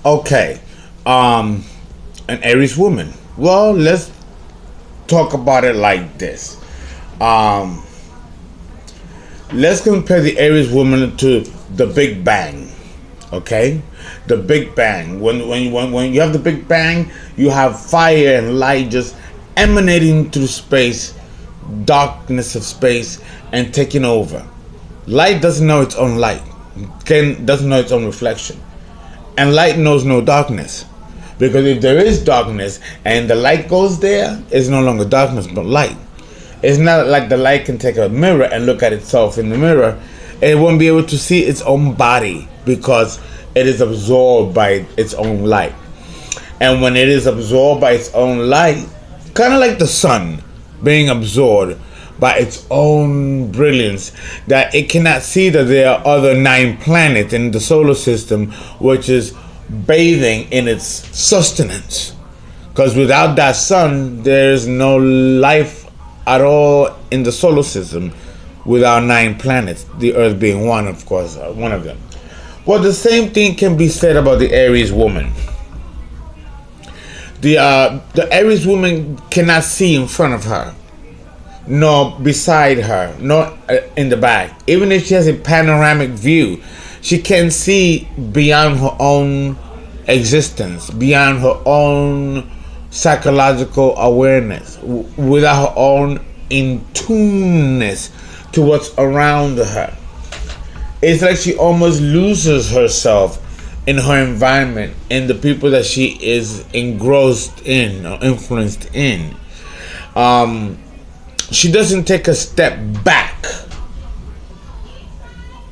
Okay. Um, an Aries woman. Well, let's talk about it like this. Um, let's compare the Aries woman to the Big Bang. Okay, the Big Bang. When you have the Big Bang, you have fire and light just emanating through space, darkness of space, and taking over. Light doesn't know its own light. Doesn't know its own reflection, and light knows no darkness. Because if there is darkness and the light goes there, it's no longer darkness but light. It's not like the light can take a mirror and look at itself in the mirror. It won't be able to see its own body because it is absorbed by its own light. And when it is absorbed by its own light, kind of like the sun being absorbed by its own brilliance, that it cannot see that there are other 9 planets in the solar system which is bathing in its sustenance. Because without that sun, there's no life at all in the solar system without 9 planets, the Earth being one, of course, one of them. Well, the same thing can be said about the Aries woman. The Aries woman cannot see in front of her, nor beside her, nor in the back. Even if she has a panoramic view, she can see beyond her own existence, beyond her own psychological awareness, without her own in tuneness to what's around her. It's like she almost loses herself in her environment, in the people that she is engrossed in or influenced in. She doesn't take a step back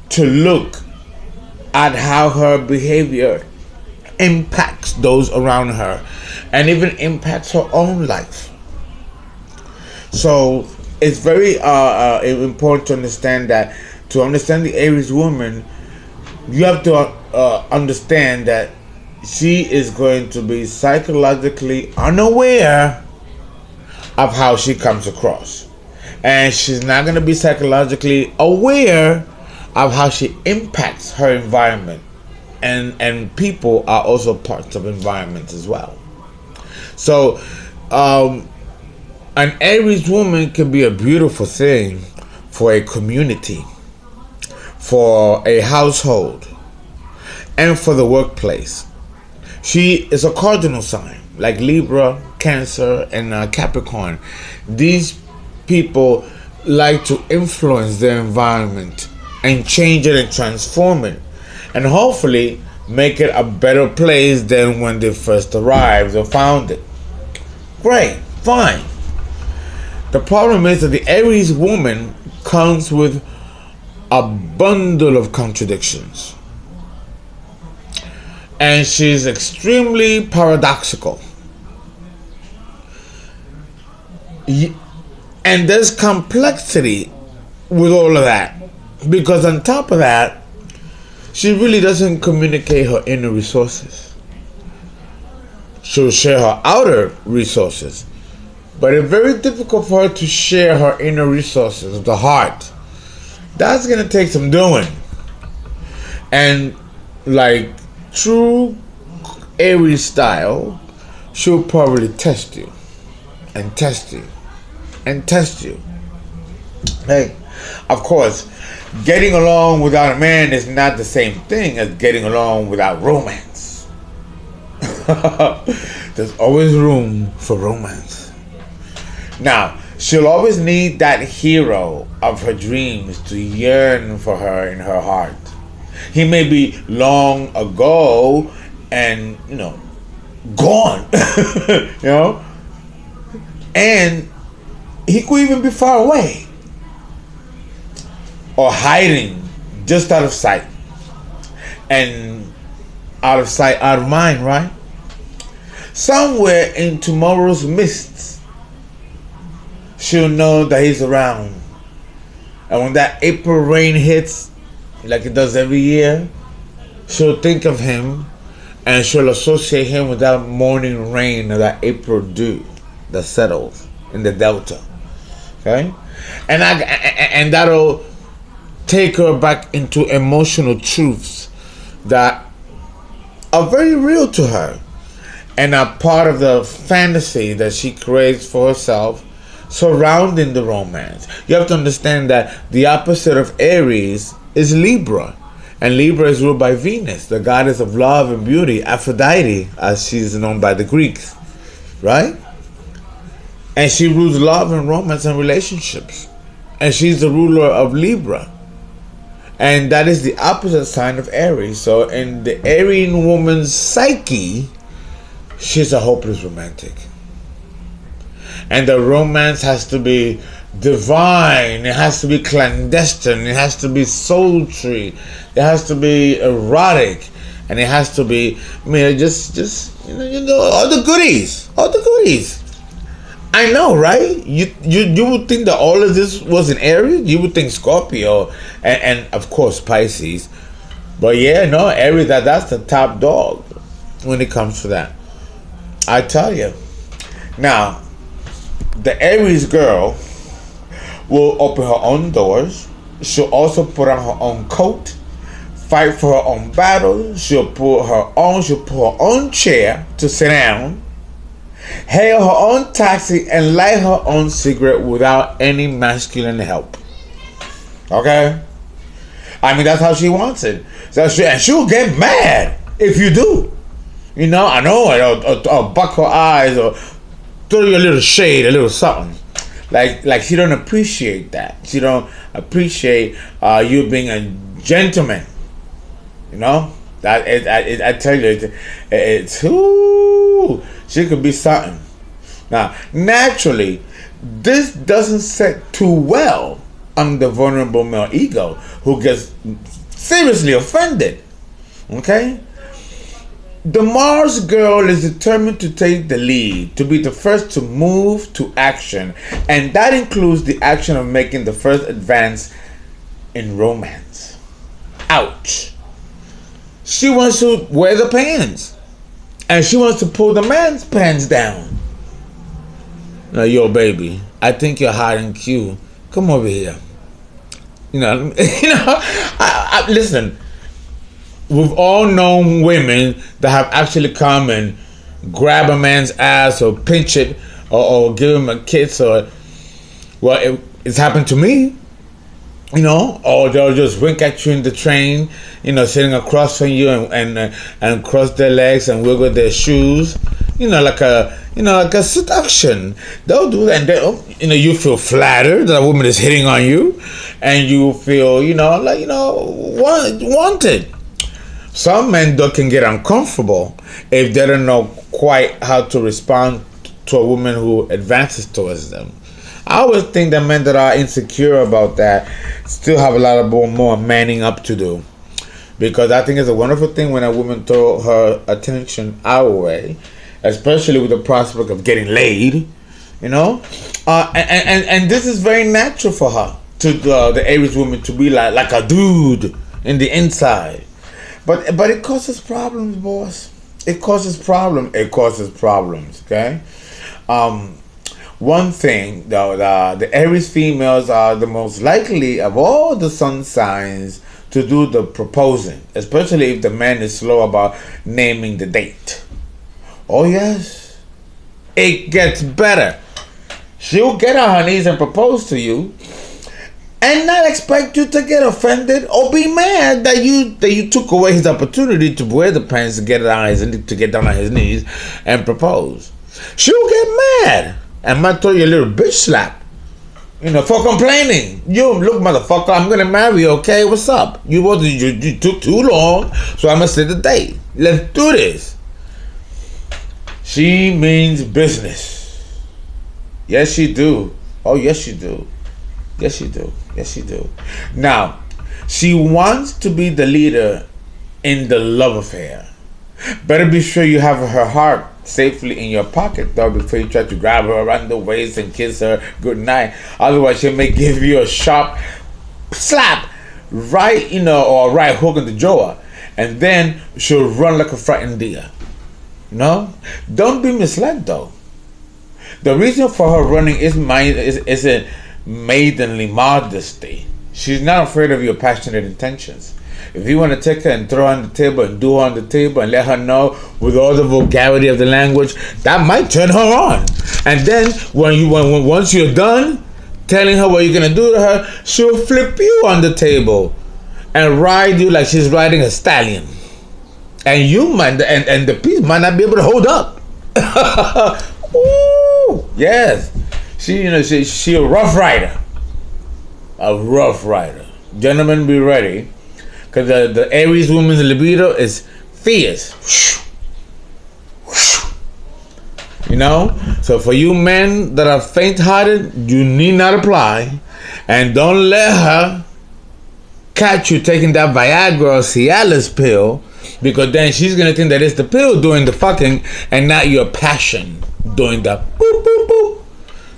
to look at how her behavior impacts those around her and even impacts her own life. So it's very important to understand that to understand the Aries woman, you have to understand that she is going to be psychologically unaware of how she comes across. And she's not going to be psychologically aware of how she impacts her environment. And people are also parts of environments as well. So an Aries woman can be a beautiful thing for a community, for a household, and for the workplace. She is a cardinal sign, like Libra, Cancer, and Capricorn. These people like to influence their environment and change it and transform it, and hopefully make it a better place than when they first arrived or found it. Great, fine. The problem is that the Aries woman comes with a bundle of contradictions. And she's extremely paradoxical. And there's complexity with all of that. Because on top of that, she really doesn't communicate her inner resources. She'll share her outer resources. But it's very difficult for her to share her inner resources of the heart. That's going to take some doing. And like true Aries style, she'll probably test you. And test you. And test you. Hey, of course, getting along without a man is not the same thing as getting along without romance. There's always room for romance. Now, she'll always need that hero of her dreams to yearn for her in her heart. He may be long ago and, gone, and he could even be far away or hiding just out of sight. And out of sight, out of mind, right? Somewhere in tomorrow's mists, she'll know that he's around. And when that April rain hits, like it does every year, she'll think of him and she'll associate him with that morning rain or that April dew that settles in the delta. Okay? And that'll take her back into emotional truths that are very real to her and are part of the fantasy that she creates for herself surrounding the romance. You have to understand that the opposite of Aries is Libra. And Libra is ruled by Venus, the goddess of love and beauty, Aphrodite, as she's known by the Greeks. Right? And she rules love and romance and relationships. And she's the ruler of Libra. And that is the opposite sign of Aries. So in the Aryan woman's psyche, she's a hopeless romantic. And the romance has to be divine. It has to be clandestine. It has to be sultry. It has to be erotic. And it has to be, just all the goodies. All the goodies. I know, right? You would think that all of this was in Aries. You would think Scorpio and of course Pisces. But yeah, no, Aries, that's the top dog when it comes to that. I tell you. Now, the Aries girl will open her own doors. She'll also put on her own coat, fight for her own battle. She'll pull her own chair to sit down, hail her own taxi, and light her own cigarette without any masculine help. Okay? I mean, that's how she wants it. And she'll get mad if you do. I know, or buck her eyes, or throw you a little shade, a little something. Like she don't appreciate that. She don't appreciate you being a gentleman. I tell you, it's ooh, she could be something. Now, naturally, this doesn't set too well on the vulnerable male ego who gets seriously offended. Okay? The Mars girl is determined to take the lead, to be the first to move to action, and that includes the action of making the first advance in romance. Ouch. She wants to wear the pants, and she wants to pull the man's pants down. Now, yo, baby, I think you're hot and cute. Come over here. Listen. We've all known women that have actually come and grab a man's ass or pinch it or give him a kiss it's happened to me, or they'll just wink at you in the train, sitting across from you and cross their legs and wiggle their shoes, like a seduction. They'll do that, and you feel flattered that a woman is hitting on you, and you feel, wanted. Some men though can get uncomfortable if they don't know quite how to respond to a woman who advances towards them. I always think that men that are insecure about that still have a lot of more manning up to do. Because I think it's a wonderful thing when a woman throws her attention our way, especially with the prospect of getting laid, and this is very natural for her, to the Aries woman, to be like a dude in the inside. But it causes problems, boss. It causes problems. Okay. One thing though, the Aries females are the most likely of all the sun signs to do the proposing, especially if the man is slow about naming the date. Oh yes, it gets better. She'll get on her knees and propose to you, and not expect you to get offended or be mad that you took away his opportunity to wear the pants to get down on his knees and propose. She'll get mad and might throw you a little bitch slap, for complaining. You look, motherfucker, I'm gonna marry you, okay? What's up? You took too long, so I'm gonna set the date. Let's do this. She means business. Yes, she do. Oh, yes, you do. Yes, you do. Yes, you do. Now, she wants to be the leader in the love affair. Better be sure you have her heart safely in your pocket, though, before you try to grab her around the waist and kiss her goodnight. Otherwise, she may give you a sharp slap, right, or a right hook in the jaw, and then she'll run like a frightened deer. Don't be misled, though. The reason for her running is a maidenly modesty. She's not afraid of your passionate intentions. If you want to take her and throw her on the table and do her on the table and let her know with all the vulgarity of the language, that might turn her on. And then once you're done telling her what you're gonna do to her, she'll flip you on the table and ride you like she's riding a stallion. And you might and the piece might not be able to hold up. Ooh, yes. She a rough rider. A rough rider. Gentlemen, be ready. Because the Aries woman's libido is fierce. So for you men that are faint-hearted, you need not apply. And don't let her catch you taking that Viagra or Cialis pill, because then she's going to think that it's the pill doing the fucking and not your passion doing the boop, boop, boop.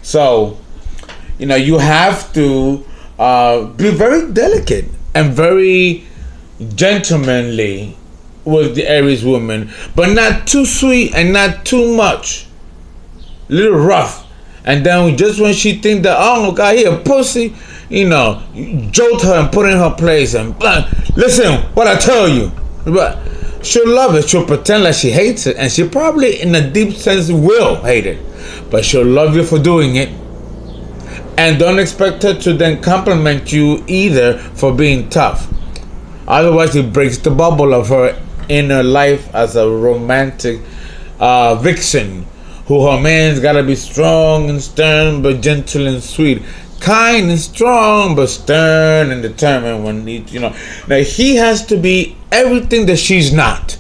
So, you have to be very delicate and very gentlemanly with the Aries woman, but not too sweet and not too much. A little rough. And then just when she think that, oh my God, he a pussy, you jolt her and put her in her place and listen what I tell you. But she'll love it. She'll pretend like she hates it, and she probably in a deep sense will hate it, but she'll love you for doing it. And don't expect her to then compliment you either for being tough. Otherwise, it breaks the bubble of her inner life as a romantic vixen, who her man's gotta be strong and stern but gentle and sweet, kind and strong but stern and determined when now he has to be everything that she's not,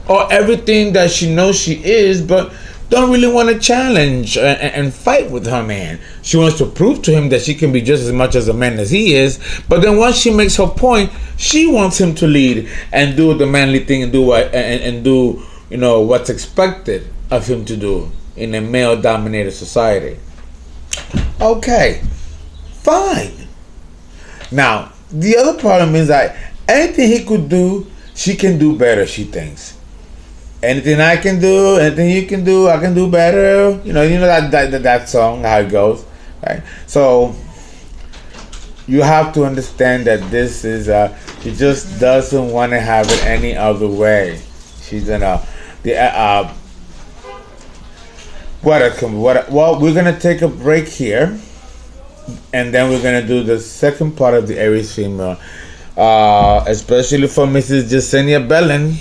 or everything that she knows she is but don't really want to challenge and fight with her man. She wants to prove to him that she can be just as much as a man as he is, but then once she makes her point, she wants him to lead and do the manly thing and do what's expected of him to do in a male-dominated society. Okay, fine. Now, the other problem is that anything he could do, she can do better, she thinks. Anything I can do, anything you can do, I can do better. That song, how it goes, right? So you have to understand that this is she just doesn't want to have it any other way. She's well, we're gonna take a break here, and then we're gonna do the second part of the Aries female, especially for Mrs. Jasenia Bellin.